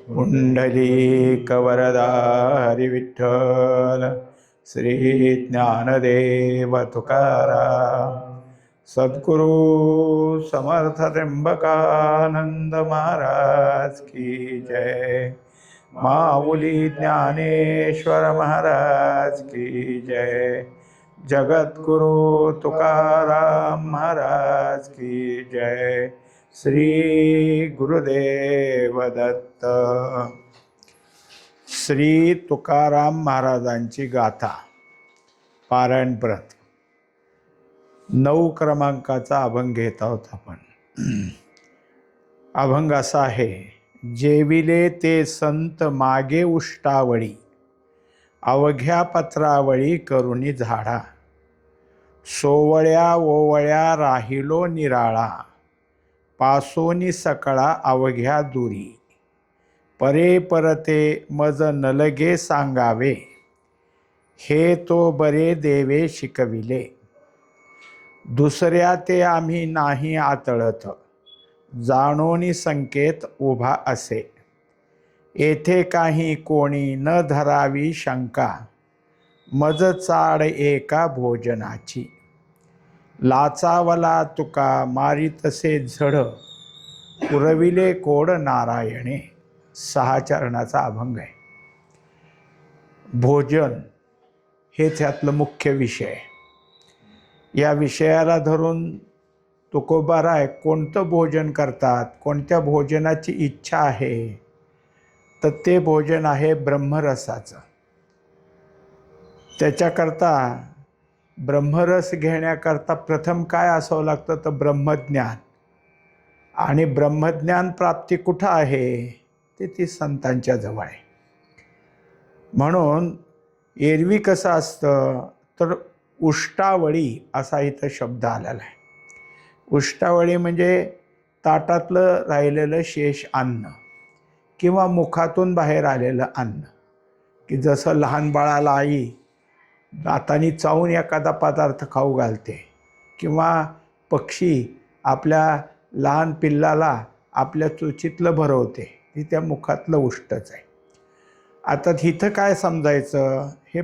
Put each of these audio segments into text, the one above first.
पुंडलीकवरदा हरिविठ्ठल श्री ज्ञानदेव तुकाराम सद्गुरु समर्थ त्र्यंबकानंद महाराज की जय। माऊली ज्ञानेश्वर महाराज की जय। जगद्गुरु तुकाराम महाराज की जय। श्री गुरुदेव दत्त। श्री तुकाराम महाराजांची गाथा पारायण व्रत 9 क्रमांकाचा अभंग घेत आहोत आपण। अभंग असा आहे, जेविले ते संत मागे उष्टावळी, अवघ्या पत्रावळी करुणी झाडा, सोवळ्या ओवळ्या राहिलो निराळा, पासोनी सकळा अवघ्या दुरी, परे परते मज नलगे सांगावे, हे तो बरे देवे शिकविले, दुसऱ्या ते आम्ही नाही आतळत, जाणोनी संकेत उभा असे, येथे काही कोणी न धरावी शंका, मज चाड एका भोजनाची, लाचावला तुका मारी तसे झड, पुरविले कोड नारायणे। 6 चरणाचा अभंग आहे। भोजन हे त्यातलं मुख्य विषय। या विषयाला धरून तुकोबाराय कोणतं भोजन करतात, कोणत्या भोजनाची इच्छा आहे, तर ते भोजन आहे ब्रह्मरसाचं। त्याच्याकरता ब्रह्मरस घेण्याकरता प्रथम काय असावं लागतं, तर ब्रह्मज्ञान। आणि ब्रह्मज्ञान प्राप्ती कुठं आहे, ते ती संतांच्या जवळ आहे। म्हणून एरवी कसं असतं, तर उष्टावळी असा इथं शब्द आलेला आहे। उष्टावळी म्हणजे ताटातलं राहिलेलं शेष अन्न किंवा मुखातून बाहेर आलेलं अन्न, की जसं लहान बाळाला आई दातांनी चावून एखादा पदार्थ खाऊ घालते, किंवा पक्षी आपल्या लहान पिल्लाला आपल्या चोचीतलं भरवते, ही त्या मुखातलं उष्टच आहे। आता इथं काय समजायचं, हे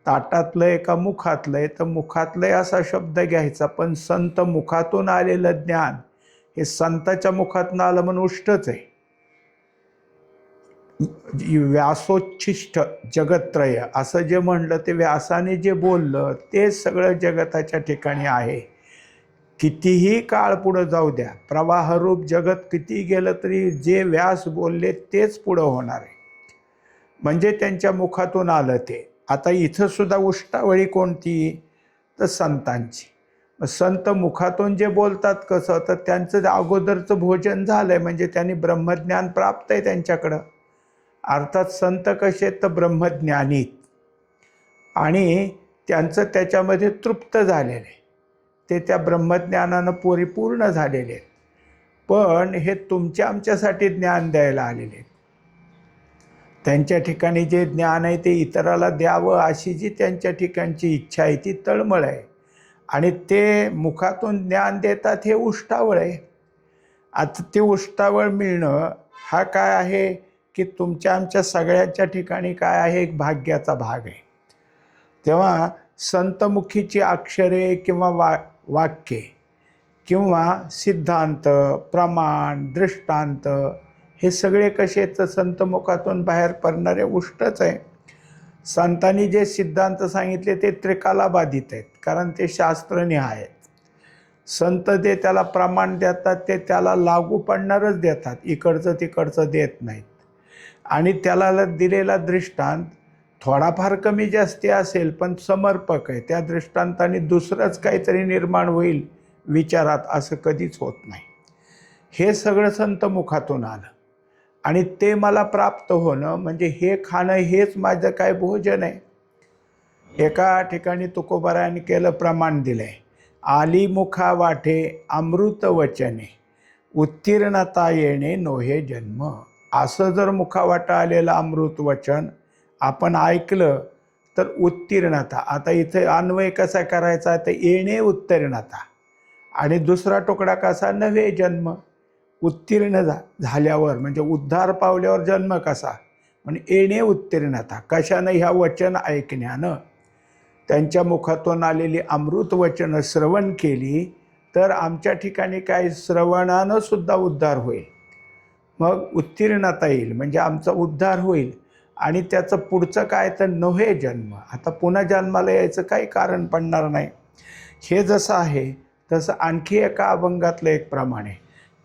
ताटातलं आहे का मुखातलं आहे, तर मुखातलं आहे असा शब्द घ्यायचा। पण संत मुखातून आलेलं ज्ञान हे संताच्या मुखातून आलं म्हणून उष्टच आहे। व्यासोच्छिष्ट जगत्त्रय असं जे म्हणलं, ते व्यासाने जे बोललं ते सगळं जगताच्या ठिकाणी आहे। कितीही काळ पुढं जाऊ द्या, प्रवाहरूप जगत किती गेलं तरी जे व्यास बोलले तेच पुढं होणार आहे, म्हणजे त्यांच्या मुखातून आलं ते। आता इथं सुद्धा उष्टावळी कोणती, तर संतांची। संत मुखातून जे बोलतात कसं, तर त्यांचं अगोदरचं भोजन झालंय, म्हणजे त्यांनी ब्रह्मज्ञान प्राप्त आहे त्यांच्याकडं। अर्थात संत कसे, तर ब्रह्मज्ञानीत, आणि त्यांचं त्याच्यामध्ये तृप्त झालेलं आहे, ते त्या ब्रह्मज्ञानानं परिपूर्ण झालेले आहेत। पण हे तुमच्या आमच्यासाठी ज्ञान द्यायला आलेले आहेत। त्यांच्या ठिकाणी जे ज्ञान आहे ते इतराला द्यावं अशी जी त्यांच्या ठिकाणची इच्छा आहे ती तळमळ आहे, आणि ते मुखातून ज्ञान देतात, हे उष्टावळ आहे। आता ते उष्टावळ मिळणं हा काय आहे, की तुमच्या आमच्या सगळ्यांच्या ठिकाणी काय आहे, एक भाग्याचा भाग आहे। तेव्हा संतमुखीची अक्षरे किंवा वाक्ये किंवा सिद्धांत, प्रमाण, दृष्टांत हे सगळे कसे, तर संतमुखातून बाहेर पडणारे उष्टच आहे। संतांनी जे सिद्धांत सांगितले ते त्रिकाला बाधित आहेत, कारण ते शास्त्रनिहाय आहेत। संत जे त्याला प्रमाण देतात ते त्याला लागू पडणारच देतात, इकडचं तिकडचं देत नाहीत। आणि त्याला दिलेला दृष्टांत थोडाफार कमी जास्ती असेल पण समर्पक आहे, त्या दृष्टांताने दुसरंच काहीतरी निर्माण होईल विचारात, असं कधीच होत नाही। हे सगळं संत मुखातून आलं, आणि ते मला प्राप्त होणं म्हणजे हे खाणं हेच माझं काय भोजन आहे। एका ठिकाणी तुकोबारायाने केलं प्रमाण दिलंय, आली मुखा वाटे अमृत वचने, उत्तीर्णता येणे नोहे जन्म। असं जर मुखावाटा आलेलं अमृत वचन आपण ऐकलं तर उत्तीर्णता। आता इथे अन्वय कसा करायचा, तर येणे उत्तीर्णता, आणि दुसरा तुकडा कसा, नवे जन्म। उत्तीर्ण झाल्यावर म्हणजे उद्धार पावल्यावर जन्म कसा, म्हणजे येणे उत्तीर्णता कशानं, ह्या वचन ऐकण्यानं. त्यांच्या मुखातून आलेली अमृत वचनं श्रवण केली तर आमच्या ठिकाणी काय श्रवणानं सुद्धा उद्धार होईल. मग उत्तीर्णता येईल म्हणजे आमचा उद्धार होईल. आणि त्याचं पुढचं काय तर नव्हे जन्म, आता पुन्हा जन्माला यायचं काही कारण पडणार नाही. हे जसं आहे तसं आणखी एका अभंगातलं एक प्रमाण आहे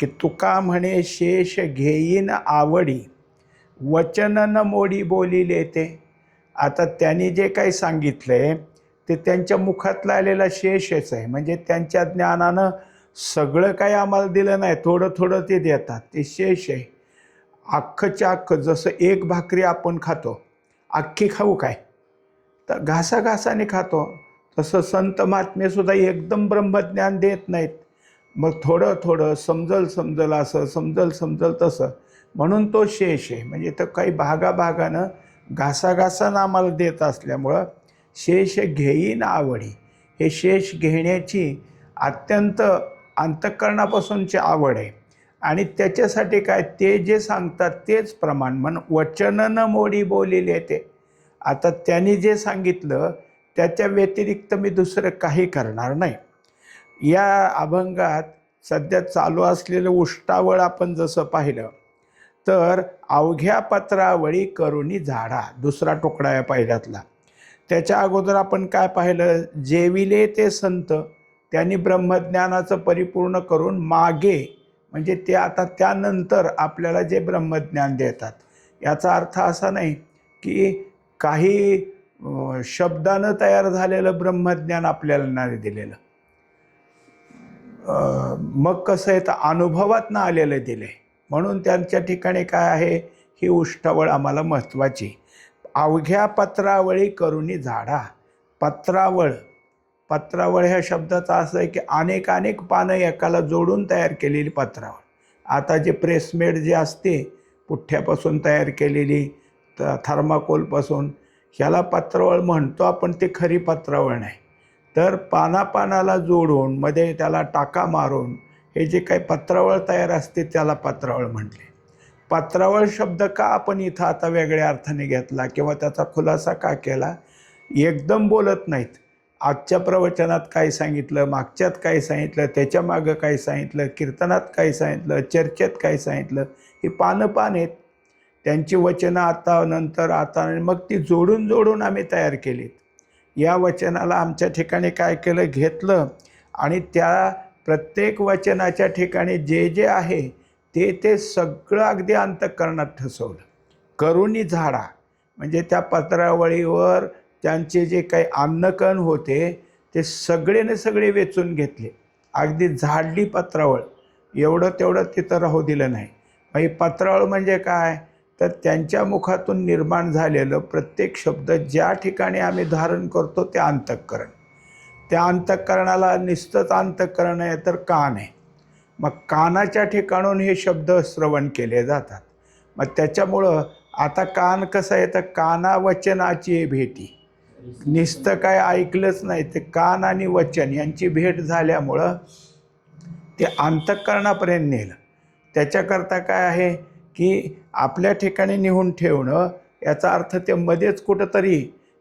की तुका म्हणे शेष घेईन आवडी, वचन न मोडी बोलिले ते. आता त्यांनी जे काही सांगितलंय ते त्यांच्या मुखातला आलेला शेषच आहे, म्हणजे त्यांच्या ज्ञानानं सगळं काही आम्हाला दिलं नाही, थोडं थोडं ते देतात, ते शेष आहे. अख्खच्या अख्खं जसं एक भाकरी आपण खातो, अख्खी खाऊ काय तर घासाघासाने खातो, तसं संत महात्मेसुद्धा एकदम ब्रह्मज्ञान देत नाहीत. मग थोडं थोडं समजल असं, समजल तसं, म्हणून तो शेष आहे. म्हणजे तर काही भागाभागानं घासाघासानं आम्हाला देत असल्यामुळं शेष घेईन आवडी, हे शेष घेण्याची अत्यंत अंतःकरणापासूनची आवड आहे. आणि त्याच्यासाठी काय ते जे सांगतात तेच प्रमाण, म्हण वचन न मोडी बोलिले ते. आता त्यांनी जे सांगितलं त्याच्या व्यतिरिक्त मी दुसरं काही करणार नाही. या अभंगात सध्या चालू असलेलं उष्टावळ आपण जसं पाहिलं तर अवघ्या पत्रावळी करुणी झाडा, दुसरा तुकडा आहे पहिल्यातला. त्याच्या अगोदर आपण काय पाहिलं, जेविले ते संत, त्यांनी ब्रह्मज्ञानाचं परिपूर्ण करून मागे म्हणजे ते आता त्यानंतर आपल्याला जे ब्रह्मज्ञान देतात. याचा अर्थ असा नाही की काही शब्दानं तयार झालेलं ब्रह्मज्ञान आपल्याला नाही दिलेलं. मग कसं आहे तर अनुभवातनं आलेलं दिले, म्हणून त्यांच्या ठिकाणी काय आहे, ही उष्टावळ आम्हाला महत्त्वाची. अवघ्या पत्रावळी करुणी झाडा, पत्रावळ ह्या शब्दाचा असं आहे की अनेक पानं एकाला जोडून तयार केलेली पत्रावळ. आता जे प्रेसमेड जे असते पुठ्ठ्यापासून तयार केलेली, थर्माकोलपासून, ह्याला पत्रावळ म्हणतो आपण, ते खरी पत्रावळ नाही. तर पानापानाला जोडून मध्ये त्याला टाका मारून हे जे काही पत्रावळ तयार असते त्याला पत्रावळ म्हटले. पत्रावळ शब्द का आपण इथं आता वेगळ्या अर्थाने घेतला किंवा त्याचा खुलासा का केला, एकदम बोलत नाहीत. आजच्या प्रवचनात काय सांगितलं, मागच्यात काय सांगितलं, त्याच्या मागं काय सांगितलं, कीर्तनात काय सांगितलं, चर्चेत काय सांगितलं, ही पानं आहेत. त्यांची वचनं आता नंतर आता मग ती जोडून आम्ही तयार केलीत. या वचनाला आमच्या ठिकाणी काय केलं, घेतलं आणि त्या प्रत्येक वचनाच्या ठिकाणी जे जे आहे ते सगळं अगदी अंतःकरणात ठसवलं. करुणी झाडा म्हणजे त्या पत्रावळीवर त्यांचे जे काही अन्नकण होते ते सगळे वेचून घेतले, अगदी झाडली पत्रावळ. एवढं तेवढं तिथं राहू दिलं नाही. मग ही पत्रावळ म्हणजे काय तर त्यांच्या मुखातून निर्माण झालेलं प्रत्येक शब्द ज्या ठिकाणी आम्ही धारण करतो ते अंतःकरण. त्या अंतःकरणाला नुसतंच अंतःकरण आहे तर कान आहे. मग कानाच्या ठिकाणून हे शब्द श्रवण केले जातात. मग त्याच्यामुळं आता कान कसं आहे तर काना वचनाची भेटी, नुसतं काय ऐकलंच नाही, ते कान आणि वचन यांची भेट झाल्यामुळं ते अंतःकरणापर्यंत नेलं. त्याच्याकरता काय आहे की आपल्या ठिकाणी नेऊन ठेवणं, याचा अर्थ ते मध्येच कुठंतरी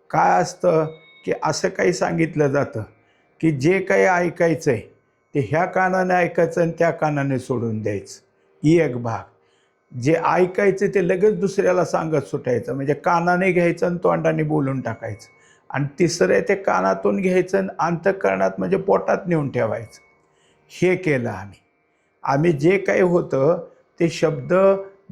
काय असतं की असं काही सांगितलं जातं की जे काही ऐकायचं आहे ते ह्या कानाने ऐकायचं आणि त्या कानाने सोडून द्यायचं. एक भाग जे ऐकायचं ते लगेच दुसऱ्याला सांगत सुटायचं, म्हणजे कानाने घ्यायचं आणि तोंडाने बोलून टाकायचं. आणि तिसरं ते कानातून घ्यायचं आणि अंतःकरणात म्हणजे पोटात नेऊन ठेवायचं. हे केलं आम्ही जे काही होतं ते शब्द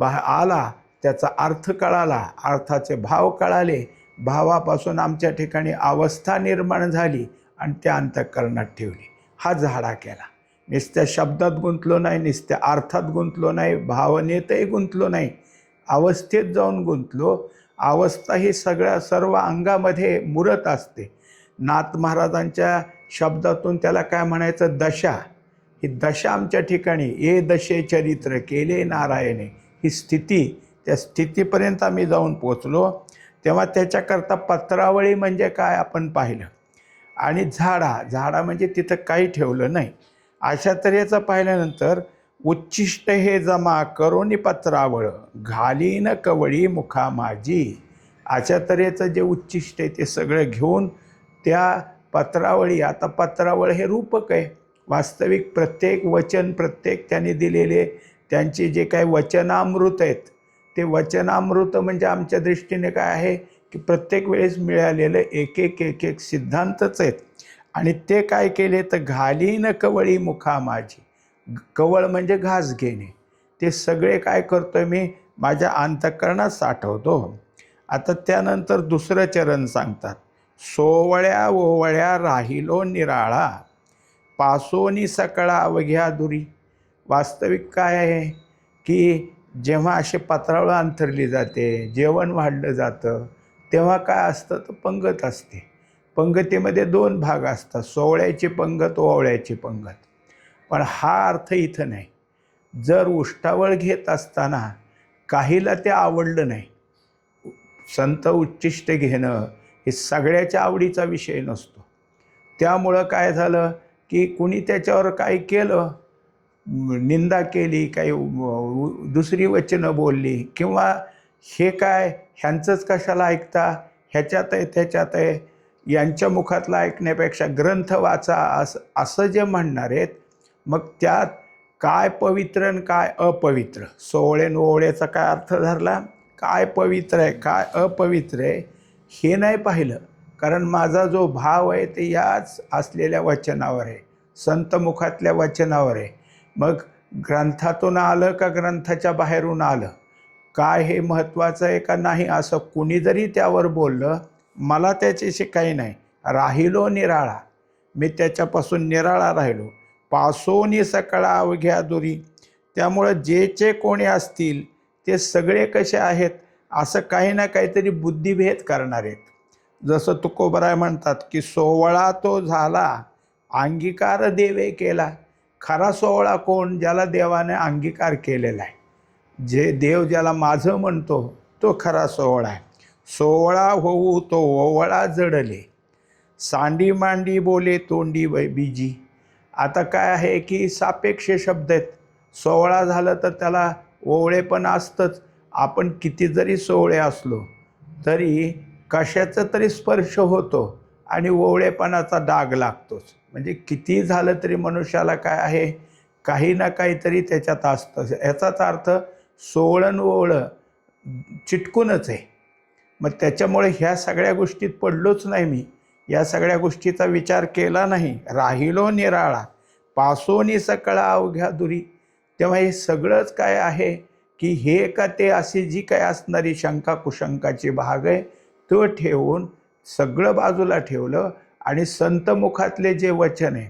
आला, त्याचा अर्थ कळाला, अर्थाचे भाव कळाले, भावापासून आमच्या ठिकाणी अवस्था निर्माण झाली आणि त्या अंतःकरणात ठेवली. हा झाडा केला. नुसत्या शब्दात गुंतलो नाही, नुसत्या अर्थात गुंतलो नाही, भावनेतही गुंतलो नाही, अवस्थेत जाऊन गुंतलो. अवस्था ही सर्व अंगामध्ये मुरत असते. नाथ महाराजांच्या शब्दातून त्याला काय म्हणायचं, दशा. ही दशा आमच्या ठिकाणी, ए दशे चरित्र केले नारायणे, ही स्थिती, त्या स्थितीपर्यंत आम्ही जाऊन पोचलो. तेव्हा त्याच्याकरता पत्रावळी म्हणजे काय आपण पाहिलं. आणि झाडा म्हणजे तिथं काही ठेवलं नाही. अशा तऱ्हेचं पाहिल्यानंतर उच्छिष्ट हे जमा करोनी पत्रावळ, घालीन कवळी मुखा माझी. अशा तऱ्हेचं जे उच्छिष्ट आहे ते सगळं घेऊन त्या पत्रावळी, आता पत्रावळ हे रूपक आहे, वास्तविक प्रत्येक वचन, प्रत्येक त्यांनी दिलेले त्यांचे जे काही वचनामृत आहेत, ते वचनामृत म्हणजे आमच्या दृष्टीने काय आहे की प्रत्येक वेळेस मिळालेलं एक एक एक एक सिद्धांतच आहेत. आणि ते काय केले तर घालीन कवळी मुखा माझी. कवळ म्हणजे घास घेणे. ते सगळे काय करतोय मी माझ्या अंतःकरणात साठवतो. आता त्यानंतर दुसरं चरण सांगतात, सोवळ्या ओवळ्या राहिलो निराळा, पासोनी सकळा अवघ्या दुरी. वास्तविक काय आहे की जेव्हा असे पत्रावळ अंथरली जाते, जेवण वाढलं जातं, तेव्हा काय असतं तर पंगत असते. पंगतीमध्ये 2 भाग असतात, सोवळ्याची पंगत, ओवळ्याची पंगत. पण हा अर्थ इथं नाही. जर उष्टावळ घेत असताना काहीला ते आवडलं नाही, संत उच्चिष्ट घेणं हे सगळ्याच्या आवडीचा विषय नसतो. त्यामुळं काय झालं की कुणी त्याच्यावर काय केलं, निंदा केली, काही दुसरी वचनं बोलली, किंवा हे काय ह्यांचंच कशाला ऐकता, ह्याच्यात आहे त्याच्यात आहे, यांच्या मुखातलं ऐकण्यापेक्षा ग्रंथ वाचा असं असं जे म्हणणार आहेत, मग त्यात काय पवित्र आणि काय अपवित्र, सोवळे न ओवळ्याचा काय अर्थ धरला, काय पवित्र आहे काय अपवित्र आहे हे नाही पाहिलं. कारण माझा जो भाव आहे ते याच असलेल्या वचनावर आहे, संत मुखातल्या वचनावर आहे. मग ग्रंथातून आलं का ग्रंथाच्या बाहेरून आलं, काय हे महत्त्वाचं आहे का नाही, असं कुणी जरी त्यावर बोललं, मला त्याच्याशी काही नाही. राहिलो निराळा, मी त्याच्यापासून निराळा राहिलो. पासोनी सकळा अवघ्या दुरी. त्यामुळं जे कोणी असतील ते सगळे कसे आहेत, असं काही ना काहीतरी बुद्धिभेद करणार आहेत. जसं तुकोबराय म्हणतात की सोवळा तो झाला अंगीकार देवे केला. खरा सोहळा कोण, ज्याला देवाने अंगीकार केलेला आहे, जे देव ज्याला माझं म्हणतो तो खरा सोहळा आहे. सोहळा होऊ तो ओवळा जडले, सांडी मांडी बोले तोंडी बीजी. आता काय आहे की सापेक्ष शब्द आहेत. सोहळा झालं तर त्याला ओवळे पण असतंच. आपण किती जरी सोहळे असलो तरी कशाचा तरी स्पर्श होतो आणि ओवळेपणाचा डाग लागतोच. म्हणजे किती झालं तरी मनुष्याला काय आहे, काही ना काहीतरी त्याच्यात असतं. याचाच अर्थ सोवळं ओवळं चिटकूनच आहे. मग त्याच्यामुळे ह्या सगळ्या गोष्टीत पडलोच नाही मी, या सगळ्या गोष्टीचा विचार केला नाही. राहिलो निराळा, पासोनी सकळा अवघ्या दुरी. तेव्हा हे सगळंच काय आहे की हे का ते अशी जी काय असणारी शंका कुशंकाची भाग आहे तो ठेवून सगळं बाजूला ठेवलं आणि संतमुखातले जे वचन आहे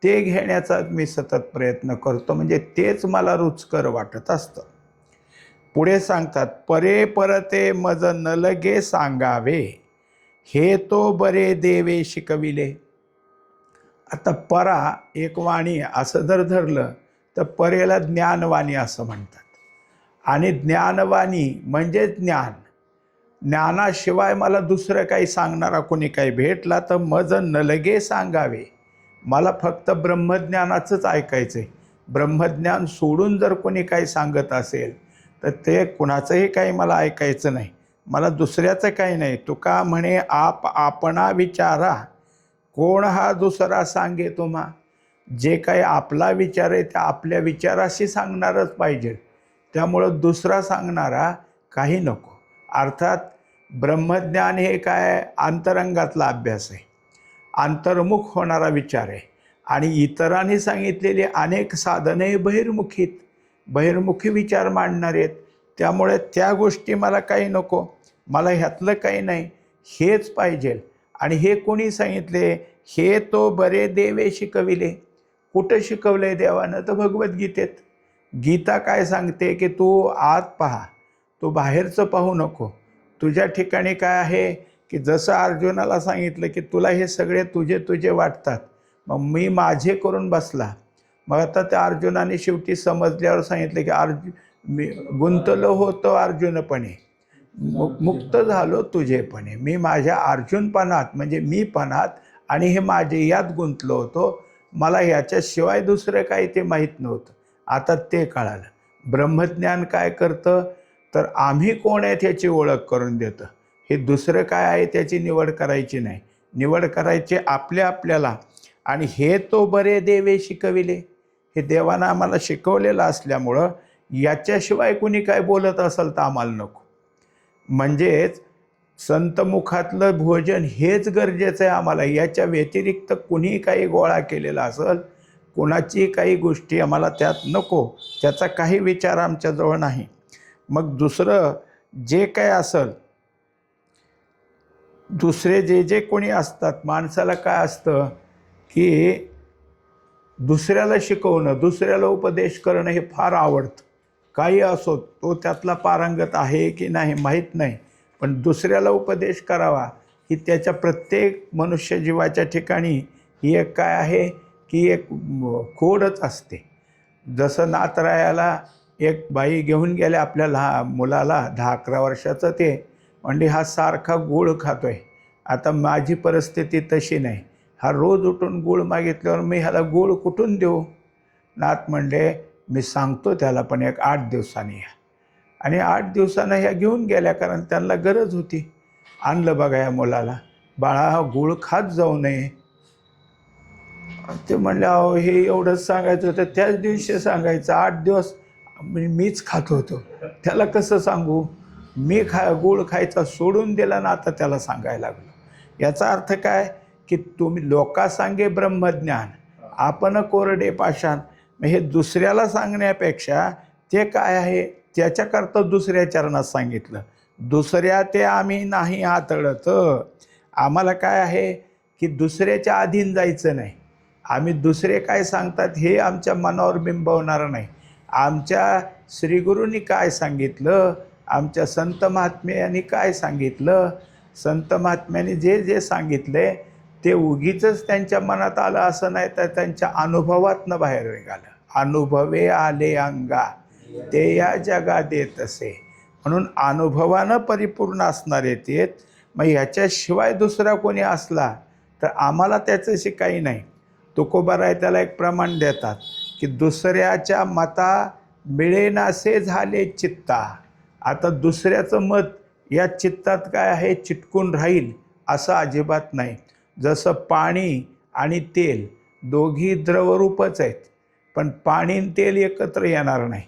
ते घेण्याचा मी सतत प्रयत्न करतो. म्हणजे तेच मला रुचकर वाटत असतं. पुढे सांगतात, परे परते मज न लगे सांगावे, हे तो बरे देवे शिकविले. आता परा एक वाणी असं जर धरलं तर परेला ज्ञानवाणी असं म्हणतात. आणि ज्ञानवाणी म्हणजे ज्ञान. ज्ञानाशिवाय मला दुसरं काही सांगणारा कोणी काही भेटला तर मज न लगे सांगावे. मला फक्त ब्रह्मज्ञानाचंच ऐकायचं आहे. ब्रह्मज्ञान सोडून जर कोणी काही सांगत असेल तर ते कुणाचंही काही मला ऐकायचं नाही. मला दुसऱ्याचं काही नाही. तुका म्हणे आप आपणा विचारा, कोण हा दुसरा सांगे तुम्हा. जे काही आपला विचार आहे त्या आपल्या विचाराशी सांगणारच पाहिजे. त्यामुळं दुसरा सांगणारा काही नको. अर्थात ब्रह्मज्ञान हे काय अंतरंगातला अभ्यास आहे, अंतर्मुख होणारा विचार आहे. आणि इतरांनी सांगितलेली अनेक साधने बहिर्मुखी विचार मांडणार आहेत. त्यामुळे त्या गोष्टी मला काही नको, मला ह्यातलं काही नाही, हेच पाहिजे. आणि हे कोणी सांगितले, हे तो बरे देवे शिकविले. कुठं शिकवलं आहे देवानं तर भगवद्गीतेत. गीता काय सांगते की तू आत पहा, तू बाहेरचं पाहू नको. तुझ्या ठिकाणी काय आहे की जसं अर्जुनाला सांगितलं की तुला हे सगळे तुझे तुझे वाटतात, मग मी माझे करून बसला. मग आता त्या अर्जुनाने शेवटी समजल्यावर सांगितलं की मी गुंतलो होतो अर्जुनपणे, मुक्त झालो तुझेपणे. मी माझ्या अर्जुनपणात म्हणजे मीपणात आणि हे माझे यात गुंतलो होतो. मला ह्याच्याशिवाय दुसरं काही ते माहीत नव्हतं. आता ते कळालं. ब्रह्मज्ञान काय करतं, तर आम्ही कोण आहेत ह्याची ओळख करून देतं. हे दुसरं काय आहे त्याची निवड करायची नाही, निवड करायची आपल्याला. आणि हे तो बरे देवे शिकविले, हे देवानं आम्हाला शिकवलेलं असल्यामुळं याच्याशिवाय कुणी काय बोलत असेल तर आम्हाला नको. म्हणजेच संतमुखातलं भोजन हेच गरजेचं आहे आम्हाला. याच्या व्यतिरिक्त कुणी काही गोळा केलेला असेल, कोणाची काही गोष्टी आम्हाला त्यात नको, त्याचा काही विचार आमच्याजवळ नाही. मग दुसरं जे काय असेल, दुसरे जे जे कोणी असतात, माणसाला काय असतं की दुसऱ्याला शिकवणं, दुसऱ्याला उपदेश करणं हे फार आवडतं. काही असो, तो त्यातला पारंगत आहे की नाही माहीत नाही, पण दुसऱ्याला उपदेश करावा ही त्याच्या प्रत्येक मनुष्यजीवाच्या ठिकाणी ही एक काय आहे की एक खोडच असते. जसं नातरायाला एक बाई घेऊन गेले आपल्या मुलाला 10-11 वर्षाचं, ते म्हणजे हा सारखा गूळ खातोय. आता माझी परिस्थिती तशी नाही, हा रोज उठून गूळ मागितल्यावर मी ह्याला गूळ कुठून देऊ. नात म्हणले मी सांगतो त्याला, पण एक 8 दिवसांनी या. आणि 8 दिवसानं ह्या घेऊन गेल्या, कारण त्यांना गरज होती. आणलं बघा या मुलाला, बाळा हा गूळ खात जाऊ नये. ते म्हणले अहो हे एवढंच सांगायचं होतं, त्याच दिवशी सांगायचं. 8 दिवस मीच खात होतो, त्याला कसं सांगू. मी गूळ खायचा सोडून दिला ना, आता त्याला सांगायला लागलो. याचा अर्थ काय की तुम्ही लोकांसांगे ब्रह्मज्ञान, आपण कोरडे पाषाण. हे दुसऱ्याला सांगण्यापेक्षा ते काय आहे त्याच्याकरता दुसऱ्या चरणात सांगितलं. दुसऱ्या ते आम्ही नाही हातळत. आम्हाला काय आहे की दुसऱ्याच्या अधीन जायचं नाही. आम्ही दुसरे काय सांगतात हे आमच्या मनावर बिंबवणार नाही. आमच्या श्रीगुरूंनी काय सांगितलं, आमच्या संत महात्म्यांनी काय सांगितलं, संत महात्म्यांनी जे जे सांगितले ते उगीचच त्यांच्या मनात आलं असं नाही, तर त्यांच्या अनुभवातनं बाहेर निघालं. अनुभवे आले अंगा ते या जगात येत असे. म्हणून अनुभवानं परिपूर्ण असणारे ते. मग ह्याच्याशिवाय दुसरा कोणी असला तर आम्हाला त्याच्याशी काही नाही. तुकोबाराय त्याला एक प्रमाण देतात की दुसऱ्याच्या मता मिळेनासे झाले चित्ता. आता दुसऱ्याचं मत या चित्तात काय आहे चिटकून राहील असं अजिबात नाही. जसं पाणी आणि तेल दोघी द्रवरूपच आहेत, पण पाणी आणि तेल एकत्र येणार नाही,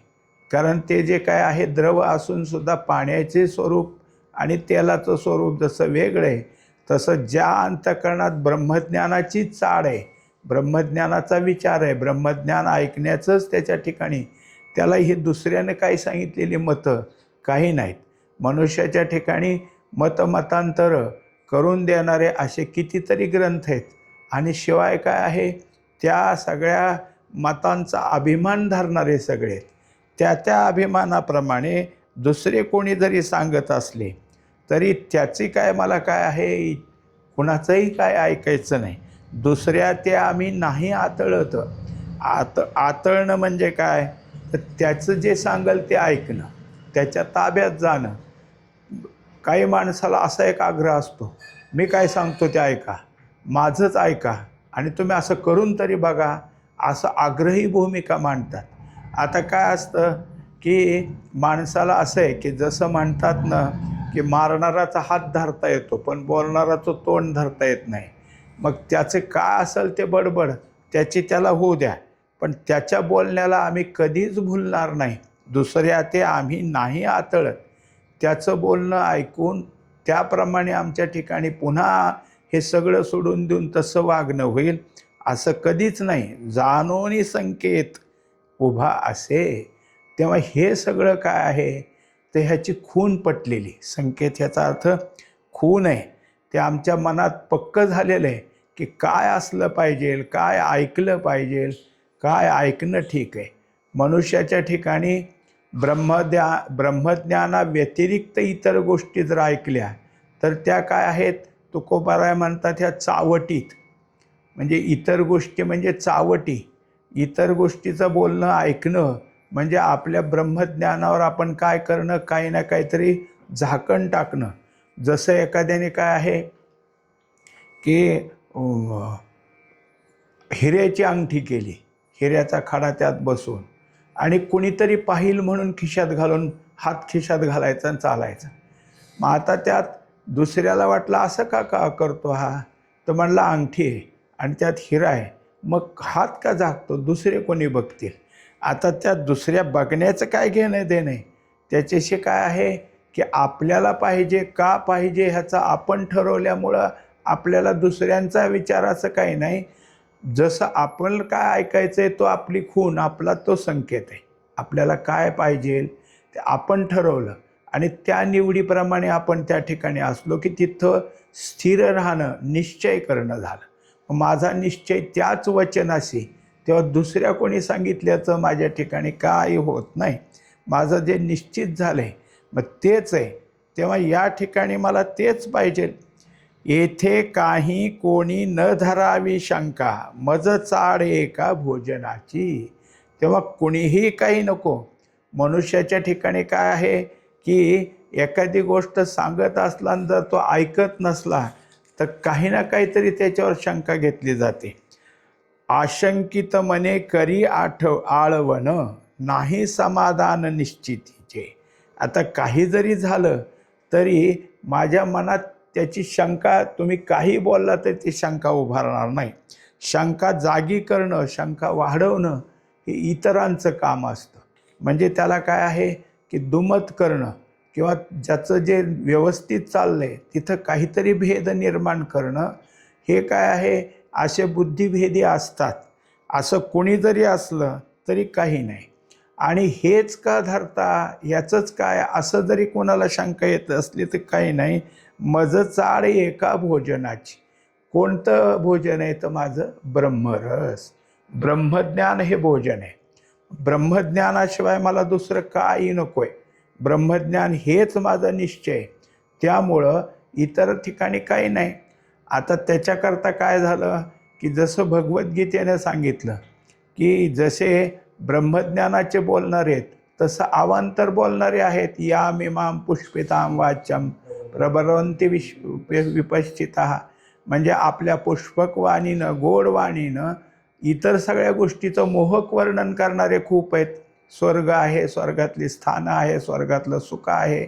कारण ते जे काय आहे द्रव असून सुद्धा पाण्याचे स्वरूप आणि तेलाचं स्वरूप जसं वेगळं आहे, तसं ज्या अंतःकरणात ब्रह्मज्ञानाची चाड आहे, ब्रह्मज्ञानाचा विचार आहे, ब्रह्मज्ञान ऐकण्याचंच त्याच्या ठिकाणी, त्याला ही दुसऱ्यानं काही सांगितलेली मतं काही नाहीत. मनुष्याच्या ठिकाणी मतमतांतरं करून देणारे असे कितीतरी ग्रंथ आहेत. आणि शिवाय काय आहे त्या सगळ्या मतांचा अभिमान धरणारे सगळे. त्या अभिमानाप्रमाणे दुसरे कोणी जरी सांगत असले तरी त्याची काय मला काय आहे कुणाचंही काय ऐकायचं नाही. दुसऱ्या ते आम्ही नाही आतळत. आतळणं म्हणजे काय, तर त्याचं जे सांगल ते ऐकणं, त्याच्या ताब्यात जाणं. काही माणसाला असा एक आग्रह असतो, मी काय सांगतो ते ऐका, माझंच ऐका आणि तुम्ही असं करून तरी बघा, असं आग्रही भूमिका मांडतात. आता काय असतं की माणसाला असं आहे की जसं म्हणतात ना की मारणाराचा हात धरता येतो पण बोलणाराचं तोंड धरता येत नाही. मग त्याचे काय असेल ते बडबड त्याची त्याला होऊ द्या, पण त्याच्या बोलण्याला आम्ही कधीच भुलणार नाही. दुसऱ्या ते आम्ही नाही आतळत. त्याचं बोलणं ऐकून त्याप्रमाणे आमच्या ठिकाणी पुन्हा हे सगळं सोडून देऊन तसं वागणं होईल असं कधीच नाही. जाणोनी संकेत उभा असे. तेव्हा हे सगळं काय आहे तर ह्याची खून पटलेली. संकेत ह्याचा अर्थ खून आहे. ते आमच्या मनात पक्कं झालेलं आहे की काय असलं पाहिजे, काय ऐकलं पाहिजे, काय ऐकणं ठीक आहे. मनुष्याच्या ठिकाणी ब्रह्मज्ञानाव्यतिरिक्त इतर गोष्टी जर ऐकल्या तर त्या काय आहेत, तुकोबाराय म्हणतात ह्या चावटीत. म्हणजे इतर गोष्टी म्हणजे चावटी. इतर गोष्टीचं बोलणं ऐकणं म्हणजे आपल्या ब्रह्मज्ञानावर आपण काय करणं, काही ना काहीतरी झाकण टाकणं. जसं एखाद्याने काय आहे की हिऱ्याची अंगठी केली, हिऱ्याचा खडा त्यात बसवून, आणि कुणीतरी पाहिल म्हणून खिशात घालून हात खिशात घालायचा आणि चालायचा. मग आता त्यात दुसऱ्याला वाटलं असं का का करतो हा, तर म्हणला अंगठी आहे आणि त्यात हिरा आहे, मग हात का झाकतो, दुसरे कोणी बघतील. आता त्या दुसऱ्या बघण्याचं काय घेणं देणं आहे, त्याच्याशी काय आहे की आपल्याला पाहिजे का पाहिजे ह्याचा आपण ठरवल्यामुळं आपल्याला दुसऱ्यांचा विचाराचं काही नाही. जसं आपण काय ऐकायचं आहे तो आपली खूण, आपला तो संकेत आहे. आपल्याला काय पाहिजे ते आपण ठरवलं आणि त्या निवडीप्रमाणे आपण त्या ठिकाणी असलो की तिथं स्थिर राहणं, निश्चय करणं झालं. माझा निश्चय त्याच वचनाशी, तेव्हा दुसऱ्या कोणी सांगितल्याचं माझ्या ठिकाणी काही होत नाही. माझं जे निश्चित झालं आहे मग तेच आहे, तेव्हा या ठिकाणी मला तेच पाहिजे. येथे काही कोणी न धरावी शंका, मज चाड एका भोजनाची. तेव्हा कुणीही काही नको. मनुष्याच्या ठिकाणी काय आहे की एखादी गोष्ट सांगत असला आणि जर तो ऐकत नसला तर काही ना काहीतरी त्याच्यावर शंका घेतली जाते. आशंकित मने करी आळवण, नाही समाधान निश्चितीचे. आता काही जरी झालं तरी माझ्या मनात त्याची शंका, तुम्ही काही बोलला तर ती शंका उभारणार नाही. शंका जागी करणं, शंका वाढवणं हे इतरांचं काम असतं. म्हणजे त्याला काय आहे की दुमत करणं किंवा ज्याचं जे व्यवस्थित चाललं आहे तिथं काहीतरी भेद निर्माण करणं, हे काय आहे, असे बुद्धिभेदी असतात. असं कोणी जरी असलं तरी काही नाही. आणि हेच का धरता, याचंच काय, असं जरी कोणाला शंका येत असली तर काही नाही. मज चाड एका भोजनाची. कोणतं भोजन आहे तर माझं ब्रह्मरस, ब्रह्मज्ञान हे भोजन आहे. ब्रह्मज्ञानाशिवाय मला दुसरं काही नको आहे. ब्रह्मज्ञान हेच माझा निश्चय आहे, त्यामुळं इतर ठिकाणी काही नाही. आता त्याच्याकरता काय झालं की जसं भगवद्गीतेनं सांगितलं की जसे ब्रह्मज्ञानाचे बोलणारे आहेत तसं अवांतर बोलणारे आहेत. याम इमाम पुष्पितां वाच्यम प्रबलवंती विपश्चिता. म्हणजे आपल्या पुष्पक वाणीनं, गोड वाणीनं इतर सगळ्या गोष्टीचं मोहक वर्णन करणारे खूप आहेत. स्वर्ग आहे, स्वर्गातली स्थानं आहे, स्वर्गातलं सुख आहे.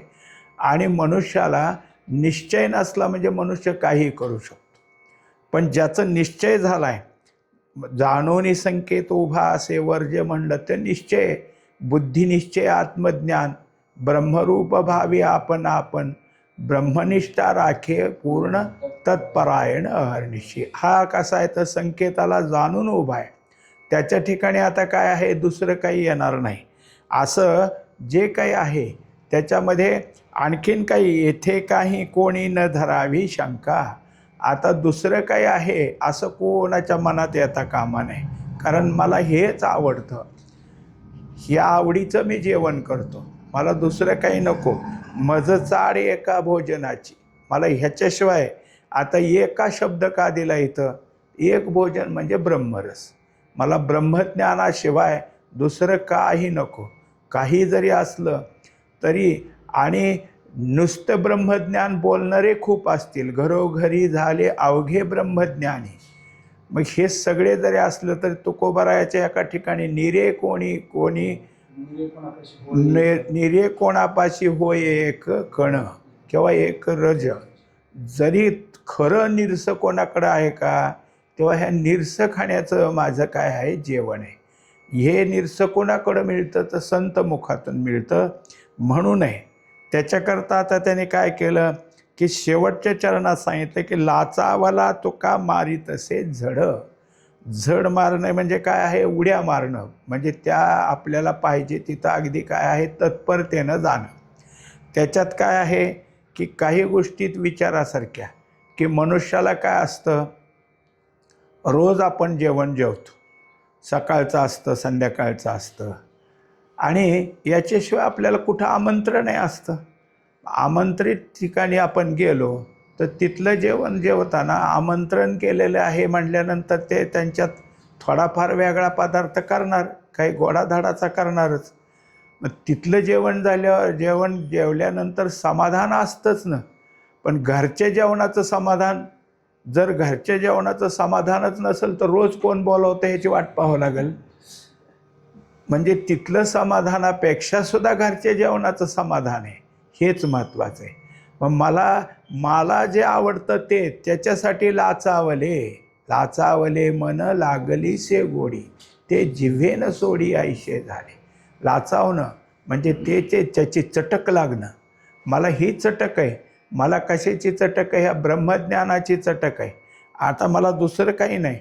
आणि मनुष्याला निश्चय नसला म्हणजे मनुष्य काही करू शकतो. पण ज्याचं निश्चय झाला आहे, जाणोनी संकेत उभा असे वर जे म्हणलं ते निश्चय, बुद्धिनिश्चय आत्मज्ञान, ब्रह्मरूप भावी आपण ब्रह्मनिष्ठा राखे पूर्ण तत्परायण अहर्निशी. हा कसा आहे तर संकेताला जाणून उभा आहे. त्याच्या ठिकाणी आता काय आहे, दुसरं काही येणार नाही. असं जे काही आहे त्याच्यामध्ये आणखीन काही, येथे काही कोणी न धरावी शंका. आता दुसरं काही आहे असं कोणाच्या मनात येता कामा नये. कारण मला हेच आवडतं, ह्या आवडीचं मी जेवण करतो, मला दुसरं काही नको. मज चाड एका भोजनाची. मला ह्याच्याशिवाय, आता एका शब्द का दिला इथं, एक भोजन म्हणजे ब्रह्मरस. मला ब्रह्मज्ञानाशिवाय दुसरं काही नको. काही जरी असलं तरी, आणि नुसतं ब्रह्मज्ञान बोलणारे खूप असतील, घरोघरी झाले अवघे ब्रह्मज्ञानी. मग हे सगळे जरी असलं तरी तुकोबारायाच्या एका ठिकाणी निरे कोणी कोणी निरे कोणापाशी होय एक कण किंवा एक रज. जरी खरं निरस कोणाकडं आहे का, तेव्हा ह्या निरस खाण्याचं माझं काय आहे, जेवण आहे. हे निरस कोणाकडं मिळतं तर संत मुखातून मिळतं. म्हणून आहे त्याच्याकरता आता त्याने काय केलं की शेवटच्या चरणात सांगितलं की लाचावला तुका मारी तसे झड. झड मारणं म्हणजे काय आहे, उड्या मारणं. म्हणजे त्या आपल्याला पाहिजे तिथं अगदी काय आहे, तत्परतेनं जाणं. त्याच्यात काय आहे की काही गोष्टीत विचारासारख्या, की मनुष्याला काय असतं, रोज आपण जेवण जेवतो, सकाळचं असतं, संध्याकाळचं असतं, आणि याच्याशिवाय आपल्याला कुठं आमंत्रणही असतं. आमंत्रित ठिकाणी आपण गेलो तर तिथलं जेवण जेवताना आमंत्रण केलेलं आहे म्हटल्यानंतर ते त्यांच्यात थोडाफार वेगळा पदार्थ करणार, काही गोडाधाडाचा करणारच. मग तिथलं जेवण जेवल्यानंतर समाधान असतंच ना. पण घरच्या जेवणाचं समाधान, जर घरच्या जेवणाचं समाधानच नसेल तर रोज कोण बोलवतं ह्याची वाट पाहावं लागेल. म्हणजे तिथलं समाधानापेक्षा सुद्धा घरच्या जेवणाचं समाधान आहे, हेच महत्त्वाचं आहे. मग मला जे आवडतं ते त्याच्यासाठी लाचावले मन लागली से गोडी, ते जिव्हेनं सोडी आईशे झाले. लाचावणं म्हणजे त्याची चटक लागणं. मला ही चटक आहे. मला कशाची चटक आहे? ह्या ब्रह्मज्ञानाची चटक आहे. आता मला दुसरं काही नाही.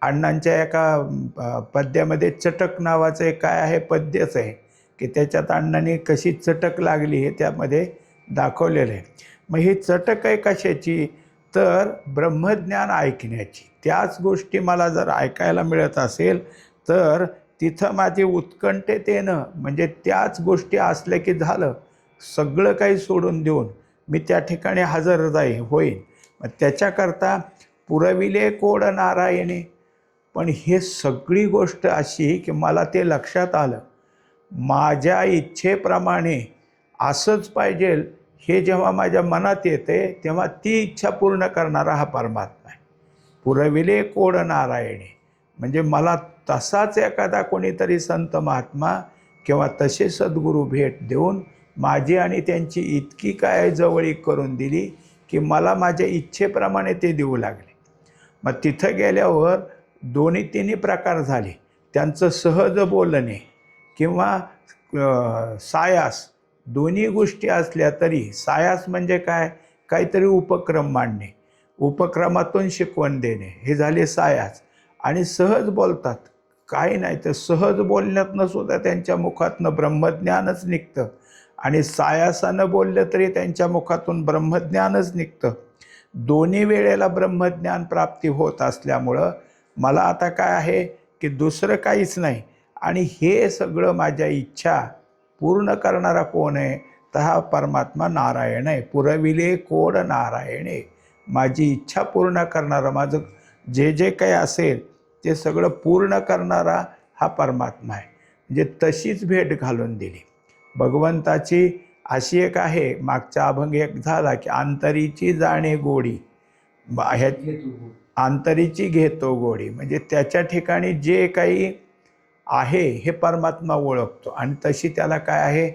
अण्णांच्या एका पद्यामध्ये चटक नावाचं एक काय आहे, पद्यच आहे की त्याच्यात अण्णांनी कशी चटक लागली हे त्यामध्ये दाखवलेलं आहे. मग ही चटक आहे कशाची? तर ब्रह्मज्ञान ऐकण्याची. त्याच गोष्टी मला जर ऐकायला मिळत असेल तर तिथं माझी उत्कंठतेनं, म्हणजे त्याच गोष्टी असल्या की झालं, सगळं काही सोडून देऊन मी त्या ठिकाणी हजर होईन. मग त्याच्याकरता पुरविले कोड नारायणे. पण हे सगळी गोष्ट अशी की मला ते लक्षात आलं, माझ्या इच्छेप्रमाणे असंच पाहिजे हे जेव्हा माझ्या मनात येते तेव्हा ती इच्छा पूर्ण करणारा हा परमात्मा आहे. पुरविले कोड नारायणे म्हणजे मला तसाच एखादा कोणीतरी संत महात्मा किंवा तसे सद्गुरू भेट देऊन माझी आणि त्यांची इतकी काय जवळीक करून दिली की मला माझ्या इच्छेप्रमाणे ते देऊ लागले. मग तिथं गेल्यावर दोन्ही तिन्ही प्रकार झाले. त्यांचं सहज बोलणे किंवा सायास, दोन्ही गोष्टी असल्या तरी सायास म्हणजे काय? काहीतरी उपक्रम मांडणे, उपक्रमातून शिकवण देणे, हे झाले सायास. आणि सहज बोलतात, काही नाही तर सहज बोलण्यातनं सुद्धा त्यांच्या मुखातनं ब्रह्मज्ञानच निघतं. आणि सायासानं बोललं तरी त्यांच्या मुखातून ब्रह्मज्ञानच निघतं. दोन्ही वेळेला ब्रह्मज्ञान प्राप्ती होत असल्यामुळं मला आता काय आहे की दुसरं काहीच नाही. आणि हे सगळं माझ्या इच्छा पूर्ण करणारा कोण आहे? तर हा परमात्मा नारायण आहे. पुरविले कोड नारायणे, माझी इच्छा पूर्ण करणारा, माझं जे काही असेल ते सगळं पूर्ण करणारा हा परमात्मा आहे. म्हणजे तशीच भेट घालून दिली भगवंताची. अशी एक आहे, मागचा अभंग एक झाला की अंतरीची जाणे गोडी, ह्या अंतरीची घेतो गोडी. म्हणजे त्याच्या ठिकाणी जे काही आहे हे परमात्मा ओळखतो आणि तशी त्याला काय आहे,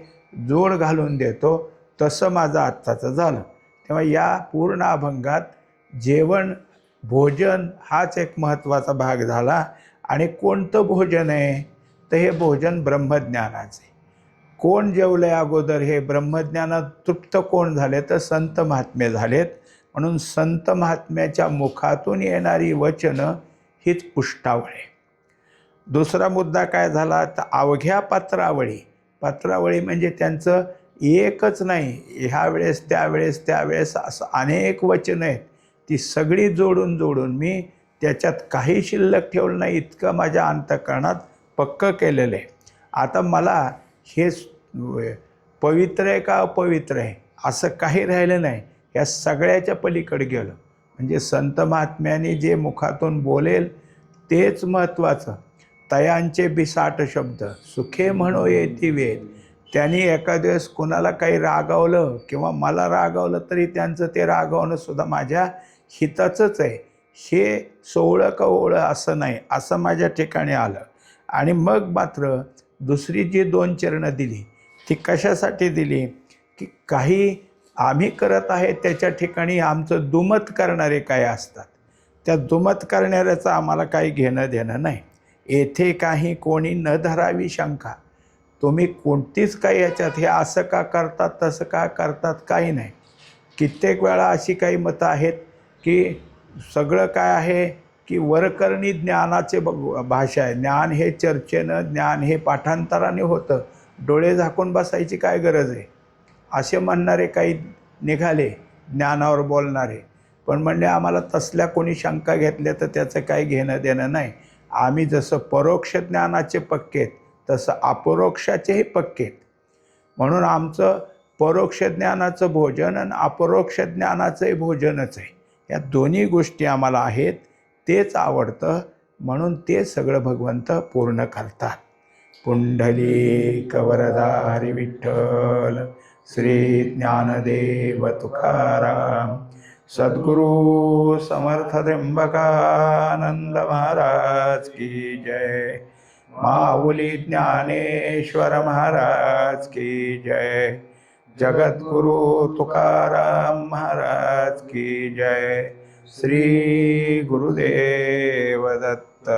जोड घालून देतो. तसं माझं आत्ताचं झालं. तेव्हा या पूर्ण अभंगात जेवण, भोजन हाच एक महत्त्वाचा भाग झाला. आणि कोणतं भोजन आहे? तर हे भोजन ब्रह्मज्ञानाचे. कोण जेवलंय अगोदर? हे ब्रह्मज्ञानात तृप्त कोण झाले? तर संत महात्मे झालेत. म्हणून संत महात्म्याच्या मुखातून येणारी वचनं हीच पुष्टावळे. दुसरा मुद्दा काय झाला? तर अवघ्या पत्रावळी म्हणजे त्यांचं एकच नाही, ह्या वेळेस त्यावेळेस असं अनेक वचनं आहेत. ती सगळी जोडून मी त्याच्यात काही शिल्लक ठेवलं नाही, इतकं माझ्या अंतःकरणात पक्क केलेलं आहे. आता मला हे पवित्र आहे का अपवित्र आहे असं काही राहिलं नाही. या सगळ्याच्या पलीकडे गेलं. म्हणजे संत महात्म्याने जे मुखातून बोलेल तेच महत्त्वाचं. तयांचे बिसाट शब्द सुखे म्हणो येती वेद. त्यांनी एका दिवस कोणाला काही रागावलं किंवा मला रागावलं तरी त्यांचं ते रागावणं सुद्धा माझ्या हिताचंच आहे. हे सोवळं कवळं असं नाही, असं माझ्या ठिकाणी आलं. आणि मग मात्र दुसरी जी 2 चरणं दिली ती कशासाठी दिली? की काही आम्ही करत आहे त्याच्या ठिकाणी आमचं दुमत करणारे काय असतात, त्या दुमत करणाऱ्याचं आम्हाला काही घेणं देणं नाही. येथे काही कोणी न धरावी शंका. तुम्ही कोणतीच काही याच्यात हे असं का करतात तसं का करतात काही नाही. कित्येक वेळा अशी काही मतं आहेत की सगळं काय आहे की वरकरणी ज्ञानाचे भाषा आहे. ज्ञान हे चर्चेनं, ज्ञान हे पाठांतराने होतं, डोळे झाकून बसायची काय गरज आहे, असे म्हणणारे काही निघाले ज्ञानावर बोलणारे. पण म्हणले आम्हाला तसल्या कोणी शंका घेतल्या तर त्याचं काही घेणं देणं नाही. आम्ही जसं परोक्ष ज्ञानाचे पक्केत तसं अपरोक्षाचेही पक्केत. म्हणून आमचं परोक्ष ज्ञानाचं भोजन आणि अपरोक्ष ज्ञानाचंही भोजनच आहे. या दोन्ही गोष्टी आम्हाला आहेत, तेच आवडतं. म्हणून ते सगळं भगवंत पूर्ण करतात. पुंडलिक वरदा हरी विठ्ठल, श्री ज्ञानदेव तुकाराम, सद्गुरु समर्थ त्र्यंबकानंद महाराज की जय. माऊली ज्ञानेश्वर महाराज की जय. जगद्गुरु तुकाराम महाराज की जय. श्री गुरुदेव दत्त.